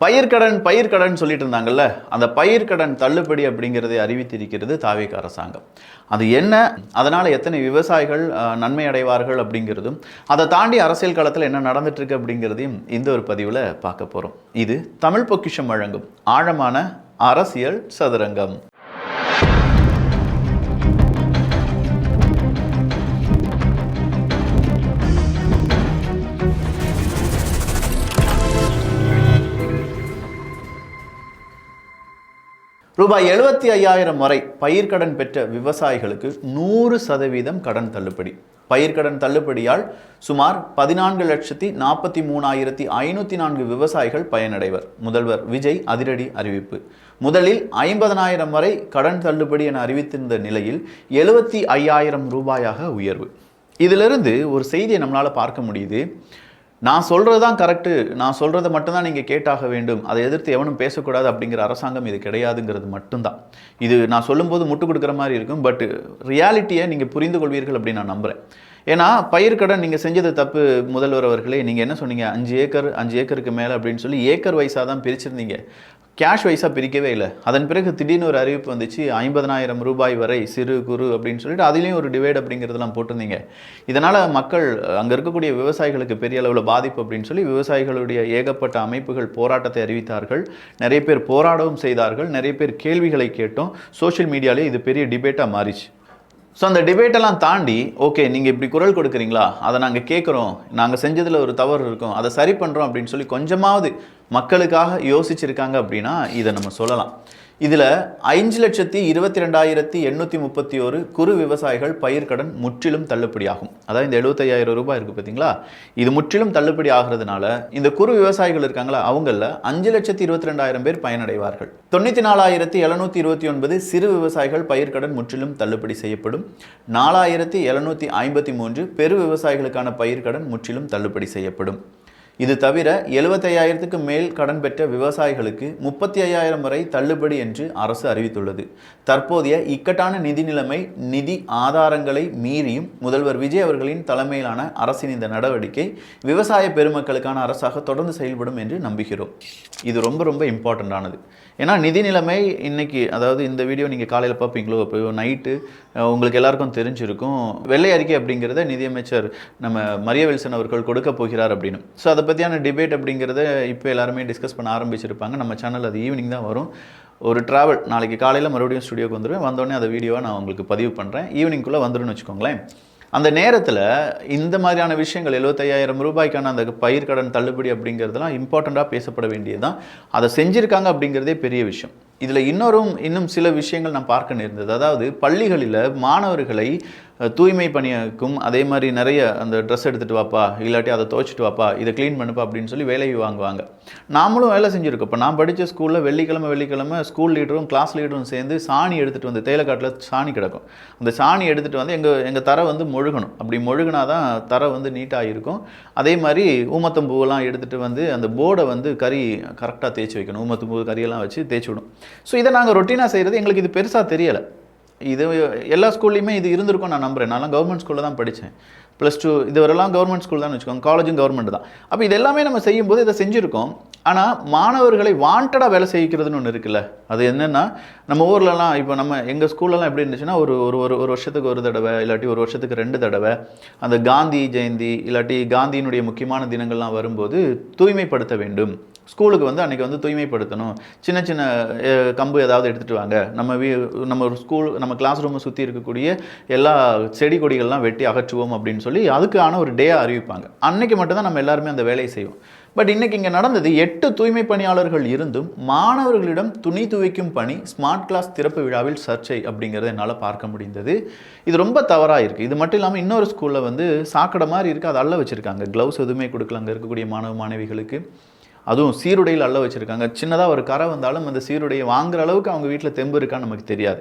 பயிர்க்கடன் சொல்லிட்டு இருந்தாங்கல்ல, அந்த பயிர்க்கடன் தள்ளுபடி அப்படிங்கிறதை அறிவித்திருக்கிறது தாவேக அரசாங்கம். அது என்ன, அதனால் எத்தனை விவசாயிகள் நன்மை அடைவார்கள் அப்படிங்கிறதும், அதை தாண்டி அரசியல் களத்தில் என்ன நடந்துட்டு இருக்கு அப்படிங்கிறதையும் இந்த ஒரு பதிவில் பார்க்க போகிறோம். இது தமிழ் பொக்கிஷம் வழங்கும் ஆழமான அரசியல் சதுரங்கம். ரூபாய் 75,000 வரை பயிர்க்கடன் பெற்ற விவசாயிகளுக்கு 100% கடன் தள்ளுபடி. பயிர்க்கடன் தள்ளுபடியால் சுமார் 14,43,504 விவசாயிகள் பயனடைவர். முதல்வர் விஜய் அதிரடி அறிவிப்பு. முதலில் 50,000 வரை கடன் தள்ளுபடி என அறிவித்திருந்த நிலையில் 75,000 ரூபாயாக உயர்வு. இதிலிருந்து ஒரு செய்தியை நம்மளால் பார்க்க முடியுது. நான் சொல்கிறது தான் கரெக்டு, நான் சொல்கிறத மட்டும்தான் நீங்கள் கேட்டாக வேண்டும், அதை எதிர்த்து எவனும் பேசக்கூடாது அப்படிங்கிற அரசாங்கம் இது கிடையாதுங்கிறது மட்டும்தான். இது நான் சொல்லும்போது முட்டு கொடுக்குற மாதிரி இருக்கும், பட் ரியாலிட்டியை நீங்கள் புரிந்து கொள்வீர்கள் அப்படின்னு நான் நம்புகிறேன். ஏன்னா பயிர்க்கடன் நீங்கள் செஞ்சது தப்பு முதல்வர் அவர்களே. நீங்கள் என்ன சொன்னீங்க, 5 ஏக்கருக்கு மேலே அப்படின்னு சொல்லி ஏக்கர் வைஸாக தான் பிரிச்சிருந்தீங்க, கேஷ் வைஸாக பிரிக்கவே இல்லை. அதன் பிறகு திடீர்னு ஒரு அறிவிப்பு வந்துச்சு, 50,000 ரூபாய் வரை சிறு குறு அப்படின்னு சொல்லிட்டு அதுலேயும் ஒரு டிவைட் அப்படிங்கிறதெல்லாம் போட்டிருந்தீங்க. இதனால் மக்கள் அங்கே இருக்கக்கூடிய விவசாயிகளுக்கு பெரிய அளவில் பாதிப்பு அப்படின்னு சொல்லி விவசாயிகளுடைய ஏகப்பட்ட அமைப்புகள் போராட்டத்தை அறிவித்தார்கள். நிறைய பேர் போராடவும் செய்தார்கள், நிறைய பேர் கேள்விகளை கேட்டோம். சோஷியல் மீடியாலே இது பெரிய டிபேட்டாக மாறிச்சு. ஸோ அந்த டிபேட்டெல்லாம் தாண்டி, ஓகே நீங்கள் இப்படி குரல் கொடுக்குறீங்களா, அதை நாங்கள் கேட்குறோம், நாங்கள் செஞ்சதில் ஒரு தவறு இருக்கும், அதை சரி பண்ணுறோம் அப்படின்னு சொல்லி கொஞ்சமாவது மக்களுக்காக யோசிச்சிருக்காங்க அப்படின்னா இதை நம்ம சொல்லலாம். இதில் 5,22,831 குறு விவசாயிகள் பயிர்க்கடன் முற்றிலும் தள்ளுபடியாகும். அதாவது இந்த 75,000 ரூபாய் இருக்குது பார்த்தீங்களா, இது முற்றிலும் தள்ளுபடி ஆகிறதுனால இந்த குறு விவசாயிகள் இருக்காங்களா, அவங்களில் 5,22,000 பேர் பயனடைவார்கள். 94,729 சிறு விவசாயிகள் பயிர்க்கடன் முற்றிலும் தள்ளுபடி செய்யப்படும். 4,753 பெரு விவசாயிகளுக்கான பயிர்க்கடன் முற்றிலும் தள்ளுபடி செய்யப்படும். இது தவிர 75,000க்கு மேல் கடன் பெற்ற விவசாயிகளுக்கு 35,000 வரை தள்ளுபடி என்று அரசு அறிவித்துள்ளது. தற்போதைய இக்கட்டான நிதி நிலைமை, நிதி ஆதாரங்களை மீறியும் முதல்வர் விஜய் அவர்களின் தலைமையிலான அரசின் இந்த நடவடிக்கை விவசாய பெருமக்களுக்கான அரசாக தொடர்ந்து செயல்படும் என்று நம்புகிறோம். இது ரொம்ப ரொம்ப இம்பார்ட்டண்ட்டானது. ஏன்னா நிதி நிலைமை இன்னைக்கு, அதாவது இந்த வீடியோ நீங்கள் காலையில் பார்ப்பீங்களோ, இப்போ நைட்டு உங்களுக்கு எல்லாருக்கும் தெரிஞ்சிருக்கும், வெள்ளை அறிக்கை அப்படிங்கிறத நிதியமைச்சர் நம்ம மரிய வில்சன் அவர்கள் கொடுக்க போகிறார் அப்படின்னு. ஸோ அதை பற்றியான டிபேட் அப்படிங்கிறத இப்போ எல்லாருமே டிஸ்கஸ் பண்ண ஆரம்பிச்சிருப்பாங்க. நம்ம சேனல் அது ஈவினிங் தான் வரும். ஒரு ட்ராவல் நாளைக்கு காலையில் மறுபடியும் ஸ்டுடியோக்கு வந்துடுவேன். வந்தோடனே அந்த வீடியோவை நான் உங்களுக்கு பதிவு பண்ணுறேன். ஈவினிங்குள்ளே வந்துடுன்னு வச்சுக்கோங்களேன். அந்த நேரத்தில் இந்த மாதிரியான விஷயங்கள் 75,000 ரூபாய்க்கான அந்த பயிர்க்கடன் தள்ளுபடி அப்படிங்கிறதுலாம் இம்பார்ட்டண்ட்டாக பேசப்பட வேண்டியது தான். அதை செஞ்சுருக்காங்க அப்படிங்கிறதே பெரிய விஷயம். இதில் இன்னும் சில விஷயங்கள் நான் பார்க்க நேர்ந்தது. அதாவது பள்ளிகளில் மாணவர்களை தூய்மை பணியாக்கும், அதே மாதிரி நிறைய அந்த ட்ரெஸ் எடுத்துகிட்டு வாப்பா, இல்லாட்டி அதை துவைச்சிட்டு வாப்பா, இதை க்ளீன் பண்ணுப்பா அப்படின்னு சொல்லி வேலையை வாங்குவாங்க. நாமளும் வேலை செஞ்சுருக்கோம். இப்போ நான் படித்த ஸ்கூலில் வெள்ளிக்கிழமை ஸ்கூல் லீடரும் கிளாஸ் லீடரும் சேர்ந்து சாணி எடுத்துகிட்டு வந்து, தேயிலைக்காட்டில் சாணி கிடக்கும், அந்த சாணி எடுத்துகிட்டு வந்து எங்கள் தரை வந்து மொழுகணும். அப்படி மொழுகினா தான் தரை வந்து நீட்டாக இருக்கும். அதே மாதிரி ஊமத்தம்பூவெல்லாம் எடுத்துகிட்டு வந்து அந்த போர்டை வந்து கறி கரெக்டாக தேய்ச்சி வைக்கணும். ஊமத்தம்பூ கறியெல்லாம் வச்சு தேய்ச்சி விடும். ஸோ இதை நாங்கள் ரொட்டீனாக செய்கிறது, எங்களுக்கு இது பெருசாக தெரியலை. இது எல்லா ஸ்கூல்லையுமே இது இருந்திருக்கும் நான் நம்புகிறேன். நான்லாம் கவர்மெண்ட் ஸ்கூலில் தான் படித்தேன். +2 இதுவரெல்லாம் கவர்மெண்ட் ஸ்கூல் தான் வச்சுக்கோங்க, காலேஜும் கவர்மெண்ட் தான். அப்போ இது எல்லாமே நம்ம செய்யும்போது இதை செஞ்சுருக்கோம். ஆனால் மாணவர்களை வாண்டடாக வேலை செய்கிறதுன்னு ஒன்று இருக்குல்ல, அது என்னென்னா நம்ம ஊர்லலாம் இப்போ எங்கள் ஸ்கூல்லலாம் எப்படி இருந்துச்சுன்னா, ஒரு வருஷத்துக்கு ஒரு தடவை, இல்லாட்டி ஒரு வருஷத்துக்கு 2 தடவை அந்த காந்தி ஜெயந்தி இல்லாட்டி காந்தியினுடைய முக்கியமான தினங்கள்லாம் வரும்போது தூய்மைப்படுத்த வேண்டும். ஸ்கூலுக்கு வந்து அன்றைக்கி வந்து தூய்மைப்படுத்தணும். சின்ன சின்ன கம்பு ஏதாவது எடுத்துகிட்டு வாங்க, நம்ம ஒரு ஸ்கூல் நம்ம கிளாஸ் ரூமை சுற்றி இருக்கக்கூடிய எல்லா செடி கொடிகள்லாம் வெட்டி அகற்றுவோம் அப்படின்னு சொல்லி அதுக்கான ஒரு டே அறிவிப்பாங்க. அன்னைக்கு மட்டும்தான் நம்ம எல்லாருமே அந்த வேலையை செய்வோம். பட் இன்றைக்கி இங்கே நடந்தது, 8 தூய்மை பணியாளர்கள் இருந்தும் மாணவர்களிடம் துணி துவைக்கும் பணி ஸ்மார்ட் கிளாஸ் திறப்பு விழாவில் சர்ச்சை அப்படிங்கிறத என்னால் பார்க்க முடிந்தது. இது ரொம்ப தவறாக இருக்குது. இது மட்டும் இல்லாமல் இன்னொரு ஸ்கூலில் வந்து சாக்கடை மாதிரி இருக்குது, அதை அள்ள வச்சுருக்காங்க. க்ளவுஸ் எதுவுமே கொடுக்கல அங்கே இருக்கக்கூடிய மாணவிகளுக்கு. அதுவும் சீருடையில் அள்ள வச்சுருக்காங்க. சின்னதாக ஒரு கரை வந்தாலும் அந்த சீருடையை வாங்குற அளவுக்கு அவங்க வீட்டில் தெம்பு இருக்கான்னு நமக்கு தெரியாது.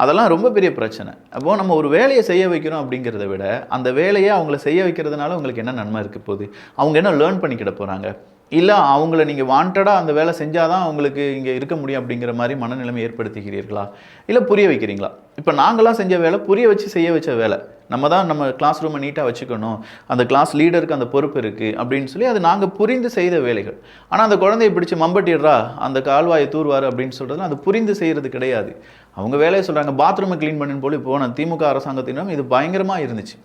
அதெல்லாம் ரொம்ப பெரிய பிரச்சனை. அப்போது நம்ம ஒரு வேலையை செய்ய வைக்கிறோம் அப்படிங்கிறத விட அந்த வேலையை அவங்கள செய்ய வைக்கிறதுனால அவங்களுக்கு என்ன நன்மை இருக்க போகுது, அவங்க என்ன லேர்ன் பண்ணிக்கிட போகிறாங்க. இல்லை அவங்கள நீங்கள் வாண்டடாக அந்த வேலை செஞ்சால் தான் அவங்களுக்கு இங்கே இருக்க முடியும் அப்படிங்கிற மாதிரி மனநிலைமை ஏற்படுத்திக்கிறீர்களா, இல்லை புரிய வைக்கிறீங்களா? இப்போ நாங்களாம் செஞ்ச வேலை புரிய வச்சு செய்ய வச்ச வேலை. நம்ம கிளாஸ் ரூமை நீட்டாக வச்சுக்கணும், அந்த கிளாஸ் லீடருக்கு அந்த பொறுப்பு இருக்குது அப்படின்னு சொல்லி அது நாங்கள் புரிந்து செய்த வேலைகள். ஆனால் அந்த குழந்தைய பிடிச்சி மம்பட்டிடுறா, அந்த கால்வாயை தூர்வார் அப்படின்னு சொல்கிறதுலாம் அது புரிந்து செய்கிறது கிடையாது. அவங்க வேலையை சொல்கிறாங்க. பாத்ரூமை க்ளீன் பண்ணுன்னு போல போன திமுக அரசாங்கத்தினம் இது பயங்கரமாக இருந்துச்சு.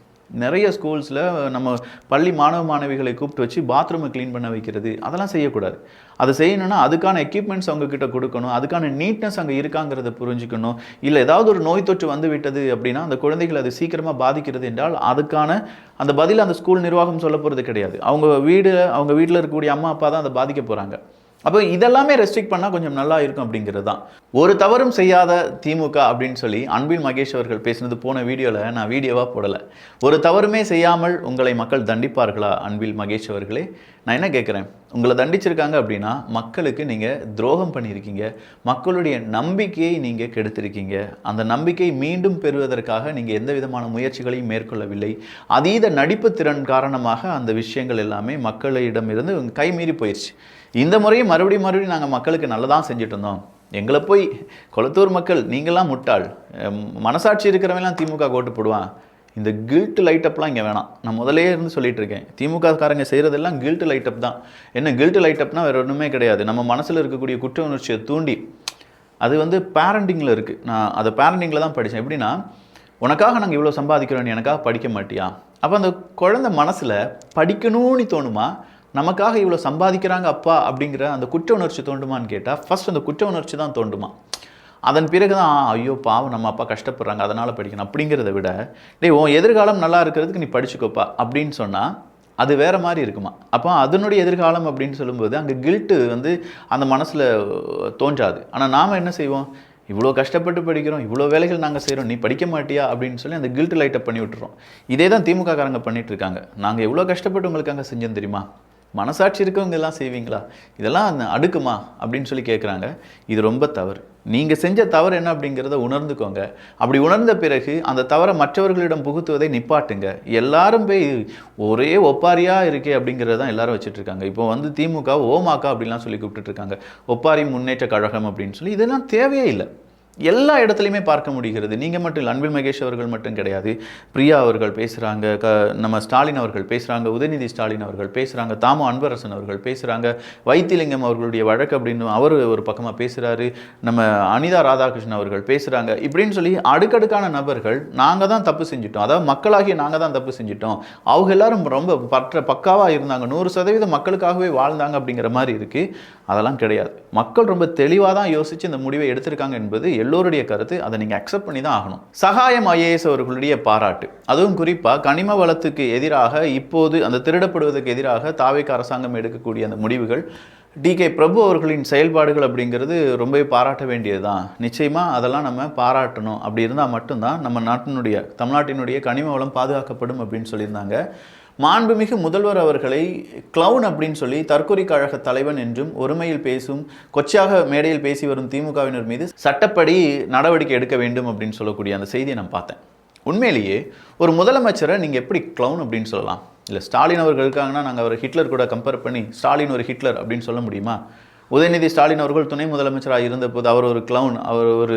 நிறைய ஸ்கூல்ஸில் நம்ம பள்ளி மாணவ மாணவிகளை கூப்பிட்டு வச்சு பாத்ரூமை க்ளீன் பண்ண வைக்கிறது, அதெல்லாம் செய்யக்கூடாது. அதை செய்யணும்னா அதுக்கான எக்யூப்மெண்ட்ஸ் அவங்கக்கிட்ட கொடுக்கணும், அதுக்கான நீட்னஸ் அங்கே இருக்காங்கிறத புரிஞ்சுக்கணும். இல்லை ஏதாவது ஒரு நோய் தொற்று வந்து விட்டது அப்படின்னா அந்த குழந்தைகள் அது சீக்கிரமாக பாதிக்கிறது என்றால் அதுக்கான அந்த பதில் அந்த ஸ்கூல் நிர்வாகம் சொல்ல போகிறது கிடையாது. அவங்க வீட்டில் இருக்கக்கூடிய அம்மா அப்பா தான் அதை பாதிக்க போகிறாங்க. அப்போ இதெல்லாமே ரெஸ்ட்ரிக்ட் பண்ணால் கொஞ்சம் நல்லா இருக்கும் அப்படிங்கிறது தான். ஒரு தவறும் செய்யாத திமுக அப்படின்னு சொல்லி அன்பில் மகேஷ் அவர்கள் பேசினது போன வீடியோவில் நான் வீடியோவாக போடலை. ஒரு தவறுமே செய்யாமல் உங்களை மக்கள் தண்டிப்பார்களா அன்பில் மகேஷ் அவர்களே? நான் என்ன கேட்குறேன், உங்களை தண்டிச்சிருக்காங்க அப்படின்னா மக்களுக்கு நீங்கள் துரோகம் பண்ணியிருக்கீங்க, மக்களுடைய நம்பிக்கையை நீங்கள் கெடுத்திருக்கீங்க. அந்த நம்பிக்கை மீண்டும் பெறுவதற்காக நீங்கள் எந்த விதமான முயற்சிகளையும் மேற்கொள்ளவில்லை. அதீத நடிப்பு திறன் காரணமாக அந்த விஷயங்கள் எல்லாமே மக்களிடமிருந்து கைமீறி போயிடுச்சு. இந்த முறையும் மறுபடியும் நாங்கள் மக்களுக்கு நல்லதான் செஞ்சுட்டு இருந்தோம். எங்களை போய் கொளத்தூர் மக்கள் நீங்களாம் முட்டாள், மனசாட்சி இருக்கிறவங்களாம் திமுக ஓட்டு போடுவான், இந்த கில்ட் லைட்டப்லாம் இங்கே வேணாம். நான் முதலே இருந்து சொல்லிட்டு இருக்கேன், திமுக காரங்க செய்கிறதெல்லாம் கில்ட் லைட்டப் தான். என்ன கில்ட் லைட்டப்னா வேறு ஒன்றுமே கிடையாது. நம்ம மனசில் இருக்கக்கூடிய குற்ற உணர்ச்சியை தூண்டி அது பேரண்டிங்கில் இருக்குது. நான் அதை பேரண்டிங்கில் தான் படித்தேன். எப்படின்னா, உனக்காக நாங்கள் இவ்வளோ சம்பாதிக்கிறோன்னு எனக்காக படிக்க மாட்டியா? அப்போ அந்த குழந்தை மனசில் படிக்கணும்னு தோணுமா, நமக்காக இவ்வளோ சம்பாதிக்கிறாங்க அப்பா அப்படிங்கிற அந்த குற்ற உணர்ச்சி தோண்டுமான்னு கேட்டால் ஃபஸ்ட் அந்த குற்ற உணர்ச்சி தான் தோண்டுமா. அதன் பிறகு தான் ஐயோ பாவம் நம்ம அப்பா கஷ்டப்படுறாங்க அதனால் படிக்கணும் அப்படிங்கிறத விட, டேய் உன் எதிர்காலம் நல்லா இருக்கிறதுக்கு நீ படிச்சுக்கோப்பா அப்படின்னு சொன்னால் அது வேறு மாதிரி இருக்குமா. அப்போ அதனுடைய எதிர்காலம் அப்படின்னு சொல்லும்போது அங்கே கில்ட்டு அந்த மனசில் தோன்றாது. ஆனால் நாம் என்ன செய்வோம், இவ்வளோ கஷ்டப்பட்டு படிக்கிறோம், இவ்வளோ வேலைகள் நாங்கள் செய்கிறோம், நீ படிக்க மாட்டியா அப்படின்னு சொல்லி அந்த கில்ட் லைட்டப் பண்ணி விட்டுறோம். இதே தான் திமுக காரங்க பண்ணிகிட்டு இருக்காங்க. நாங்கள் எவ்வளோ கஷ்டப்பட்டு உங்களுக்காக செஞ்சோம் தெரியுமா, மனசாட்சி இருக்கவங்க எல்லாம் செய்வீங்களா, இதெல்லாம் அடுக்குமா அப்படின்னு சொல்லி கேட்குறாங்க. இது ரொம்ப தவறு. நீங்கள் செஞ்ச தவறு என்ன அப்படிங்கிறத உணர்ந்துக்கோங்க. அப்படி உணர்ந்த பிறகு அந்த தவறை மற்றவர்களிடம் புகுத்துவதை நிப்பாட்டுங்க. எல்லாரும் போய் ஒரே ஒப்பாரியாக இருக்கே அப்படிங்கிறது தான் எல்லாரும் வச்சுட்ருக்காங்க. இப்போ திமுக ஓமாக்கா அப்படின்லாம் சொல்லி கூப்பிட்டுருக்காங்க, ஒப்பாரி முன்னேற்ற கழகம் அப்படின்னு சொல்லி. இதெல்லாம் தேவையே இல்லை. எல்லா இடத்துலையுமே பார்க்க முடிகிறது. நீங்கள் மட்டும் இல்லை, அன்பில் மகேஷ் அவர்கள் மட்டும் கிடையாது, பிரியா அவர்கள் பேசுகிறாங்க, நம்ம ஸ்டாலின் அவர்கள் பேசுகிறாங்க, உதயநிதி ஸ்டாலின் அவர்கள் பேசுகிறாங்க, தாமோ அன்பரசன் அவர்கள் பேசுகிறாங்க, வைத்திலிங்கம் அவர்களுடைய வழக்கு அப்படின்னு அவர் ஒரு பக்கமாக பேசுகிறாரு, நம்ம அனிதா ராதாகிருஷ்ணன் அவர்கள் பேசுகிறாங்க. இப்படின்னு சொல்லி அடுக்கடுக்கான நபர்கள் நாங்கள் தான் தப்பு செஞ்சிட்டோம், அதாவது மக்களாகிய நாங்கள் தான் தப்பு செஞ்சிட்டோம், அவங்க எல்லாரும் ரொம்ப பக்காவாக இருந்தாங்க, 100% மக்களுக்காகவே வாழ்ந்தாங்க அப்படிங்கிற மாதிரி இருக்குது. அதெல்லாம் கிடையாது. மக்கள் ரொம்ப தெளிவாக தான் யோசித்து இந்த முடிவை எடுத்திருக்காங்க என்பது எல்லோருடைய கருத்து. அதை நீங்கள் அக்செப்ட் பண்ணி தான் ஆகணும். சகாயம் ஐஏஎஸ் அவர்களுடைய பாராட்டு, அதுவும் குறிப்பாக கனிம வளத்துக்கு எதிராக இப்போது அந்த திருடப்படுவதற்கு எதிராக தாவேக அரசாங்கம் எடுக்கக்கூடிய அந்த முடிவுகள், டிகே பிரபு அவர்களின் செயல்பாடுகள் அப்படிங்கிறது ரொம்ப பாராட்ட வேண்டியது தான். நிச்சயமாக அதெல்லாம் நம்ம பாராட்டணும். அப்படி இருந்தால் மட்டும்தான் நம்ம தமிழ்நாட்டினுடைய கனிம வளம் பாதுகாக்கப்படும் அப்படின்னு சொல்லியிருந்தாங்க. மாண்புமிகு முதல்வர் அவர்களை கிளவுன் அப்படின்னு சொல்லி தற்கொலை கழக தலைவன் என்றும் ஒருமையில் பேசும் கொச்சையாக மேடையில் பேசி வரும் திமுகவினர் மீது சட்டப்படி நடவடிக்கை எடுக்க வேண்டும் அப்படின்னு சொல்லக்கூடிய அந்த செய்தியை நான் பார்த்தேன். உண்மையிலேயே ஒரு முதலமைச்சரை நீங்கள் எப்படி கிளவுன் அப்படின்னு சொல்லலாம்? இல்லை ஸ்டாலின் அவர்கள் இருக்காங்கன்னா நாங்கள் அவர் ஹிட்லர் கூட கம்பேர் பண்ணி ஸ்டாலின் ஒரு ஹிட்லர் அப்படின்னு சொல்ல முடியுமா? உதயநிதி ஸ்டாலின் அவர்கள் துணை முதலமைச்சராக இருந்தபோது அவர் ஒரு கிளவுன், அவர் ஒரு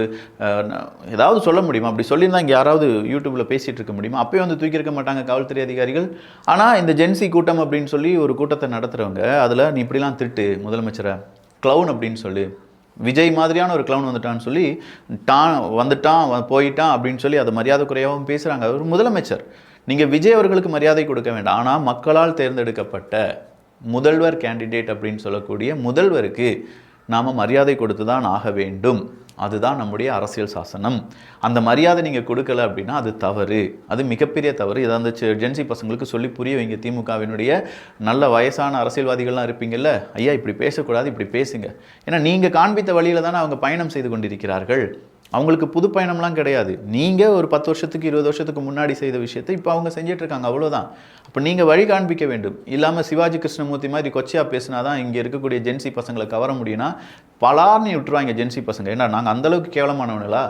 ஏதாவது சொல்ல முடியுமா? அப்படி சொல்லியிருந்தால் இங்கே யாராவது யூடியூப்பில் பேசிகிட்டு இருக்க முடியுமா? அப்போயே தூக்கியிருக்க மாட்டாங்க காவல்துறை அதிகாரிகள். ஆனால் இந்த ஜென்சி கூட்டம் அப்படின்னு சொல்லி ஒரு கூட்டத்தை நடத்துகிறவங்க அதில் நீ இப்படிலாம் திட்டு முதலமைச்சரை கிளவுன் அப்படின்னு சொல்லி, விஜய் மாதிரியான ஒரு கிளவுன் வந்துட்டான்னு சொல்லி போயிட்டான் அப்படின்னு சொல்லி அதை மரியாதை குறையாகவும் பேசுகிறாங்க. ஒரு முதலமைச்சர், நீங்கள் விஜய் அவர்களுக்கு மரியாதை கொடுக்க வேண்டாம், ஆனால் மக்களால் தேர்ந்தெடுக்கப்பட்ட முதல்வர் கேண்டிடேட் அப்படின்னு சொல்லக்கூடிய முதல்வருக்கு நாம் மரியாதை கொடுத்து தான் ஆக வேண்டும். அதுதான் நம்முடைய அரசியல் சாசனம். அந்த மரியாதை நீங்கள் கொடுக்கல அப்படின்னா அது தவறு, அது மிகப்பெரிய தவறு. இதை அந்த ஜென்சி பசங்களுக்கு சொல்லி புரிய வைங்க. திமுகவினுடைய நல்ல வயசான அரசியல்வாதிகள்லாம் இருப்பீங்கள்ல, ஐயா இப்படி பேசக்கூடாது, இப்படி பேசுங்க. ஏன்னா நீங்கள் காண்பித்த வழியில் தானே அவங்க பயணம் செய்து கொண்டிருக்கிறார்கள். அவங்களுக்கு புது பயணம்லாம் கிடையாது. நீங்கள் ஒரு 10 வருஷத்துக்கு 20 வருஷத்துக்கு முன்னாடி செய்த விஷயத்தை இப்போ அவங்க செஞ்சிட்ருக்காங்க, அவ்வளோதான். அப்போ நீங்கள் வழி காண்பிக்க வேண்டும். இல்லாமல் சிவாஜி கிருஷ்ணமூர்த்தி மாதிரி கொச்சையாக பேசினா தான் இங்கே இருக்கக்கூடிய ஜென்சி பசங்களை கவர முடியும்னா பலார்னு விட்டுருவாங்க ஜென்சி பசங்க. ஏன்னா நாங்கள் அந்தளவுக்கு கேவலமானவங்களா,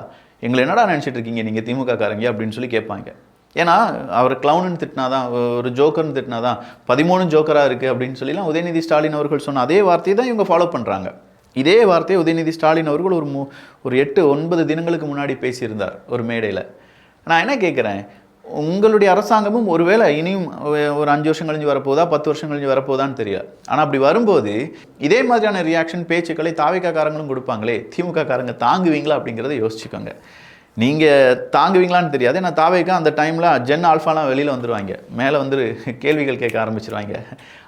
எங்களை என்னடா நினச்சிட்டு இருக்கீங்க நீங்கள் திமுக காரங்க அப்படின்னு சொல்லி கேட்பாங்க. ஏன்னா அவர் கிளவுன்னு திட்டினாதான், ஒரு ஜோக்கர்னு திட்டினாதான் 13 ஜோக்கராக இருக்குது அப்படின்னு சொல்லிலாம் உதயநிதி ஸ்டாலின் அவர்கள் சொன்ன அதே வார்த்தையை தான் இவங்க ஃபாலோ பண்ணுறாங்க. இதே வார்த்தையை உதயநிதி ஸ்டாலின் அவர்கள் ஒரு 8-9 தினங்களுக்கு முன்னாடி பேசியிருந்தார் ஒரு மேடையில். நான் என்ன கேட்குறேன், உங்களுடைய அரசாங்கமும் ஒருவேளை இனியும் ஒரு 5 வருஷம் கழிஞ்சு வரப்போதா 10 வருஷம் கழிஞ்சு வரப்போதான்னு தெரியல. ஆனால் அப்படி வரும்போது இதே மாதிரியான ரியாக்ஷன் பேச்சுக்களை தாவேகா காரங்களும் கொடுப்பாங்களே, திமுக காரங்க தாங்குவீங்களா அப்படிங்கிறத யோசிச்சுக்கோங்க. நீங்கள் தாங்குவீங்களான்னு தெரியாது. ஏன்னா தாவேகா அந்த டைமில் ஜென் ஆல்ஃபாலாம் வெளியில் வந்துடுவாங்க, மேலே வந்து கேள்விகள் கேட்க ஆரம்பிச்சிருவாங்க.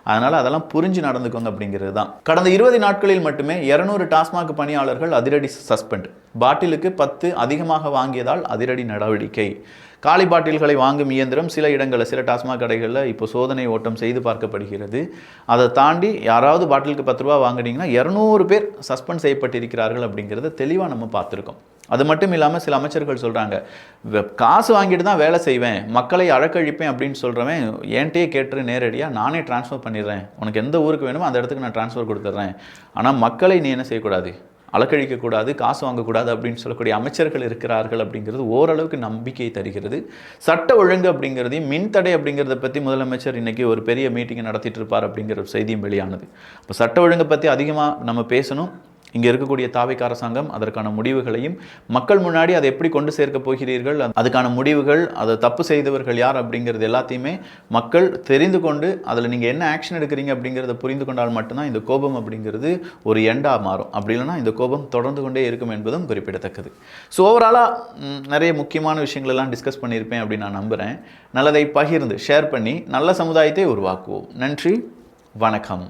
அதனால் அதெல்லாம் புரிஞ்சு நடந்துக்கோங்க அப்படிங்கிறது தான். கடந்த 20 நாட்களில் மட்டுமே 200 டாஸ்மாக் பணியாளர்கள் அதிரடி சஸ்பெண்ட். பாட்டிலுக்கு 10 அதிகமாக வாங்கியதால் அதிரடி நடவடிக்கை. காலி பாட்டில்களை வாங்கும் இயந்திரம் சில இடங்களில், சில டாஸ்மாக் கடைகளில் இப்போ சோதனை ஓட்டம் செய்து பார்க்கப்படுகிறது. அதை தாண்டி யாராவது பாட்டிலுக்கு 10 ரூபா வாங்கினீங்கன்னா 200 பேர் சஸ்பெண்ட் செய்யப்பட்டிருக்கிறார்கள் அப்படிங்கிறத தெளிவாக நம்ம பார்த்துருக்கோம். அது மட்டும் இல்லாமல் சில அமைச்சர்கள் சொல்கிறாங்க, காசு வாங்கிட்டு தான் வேலை செய்வேன், மக்களை அழக்கழிப்பேன் அப்படின்னு சொல்கிறவன் என்கிட்டயே கேட்டு நேரடியாக நானே டிரான்ஸ்ஃபர் பண்ணிடுறேன், உனக்கு எந்த ஊருக்கு வேணுமோ அந்த இடத்துக்கு நான் டிரான்ஸ்ஃபர் கொடுத்துட்றேன், ஆனால் மக்களை நீ என்ன செய்யக்கூடாது, அலக்கழிக்கக்கூடாது, காசு வாங்கக்கூடாது அப்படின்னு சொல்லக்கூடிய அமைச்சர்கள் இருக்கிறார்கள் அப்படிங்கிறது ஓரளவுக்கு நம்பிக்கை தருகிறது. சட்ட ஒழுங்கு அப்படிங்கிறதையும் மின்தடை அப்படிங்கிறத பற்றி முதலமைச்சர் இன்றைக்கி ஒரு பெரிய மீட்டிங்கை நடத்திட்டு இருப்பார் அப்படிங்கிற செய்தியும் வெளியானது. இப்போ சட்ட ஒழுங்கை பற்றி அதிகமாக நம்ம பேசணும். இங்கே இருக்கக்கூடிய தாவேகா அரசாங்கம் அதற்கான முடிவுகளையும் மக்கள் முன்னாடி அதை எப்படி கொண்டு சேர்க்க போகிறீர்கள், அதுக்கான முடிவுகள், அதை தப்பு செய்தவர்கள் யார் அப்படிங்கிறது எல்லாத்தையுமே மக்கள் தெரிந்து கொண்டு அதில் நீங்கள் என்ன ஆக்ஷன் எடுக்கிறீங்க அப்படிங்கிறத புரிந்து கொண்டால் மட்டும்தான் இந்த கோபம் அப்படிங்கிறது ஒரு எண்டாக மாறும். அப்படி இல்லைனா இந்த கோபம் தொடர்ந்து கொண்டே இருக்கும் என்பதும் குறிப்பிடத்தக்கது. ஸோ ஓவராலாக நிறைய முக்கியமான விஷயங்களெல்லாம் டிஸ்கஸ் பண்ணியிருப்பேன் அப்படின்னு நான் நம்புகிறேன். நல்லதை பகிர்ந்து ஷேர் பண்ணி நல்ல சமுதாயத்தை உருவாக்குவோம். நன்றி, வணக்கம்.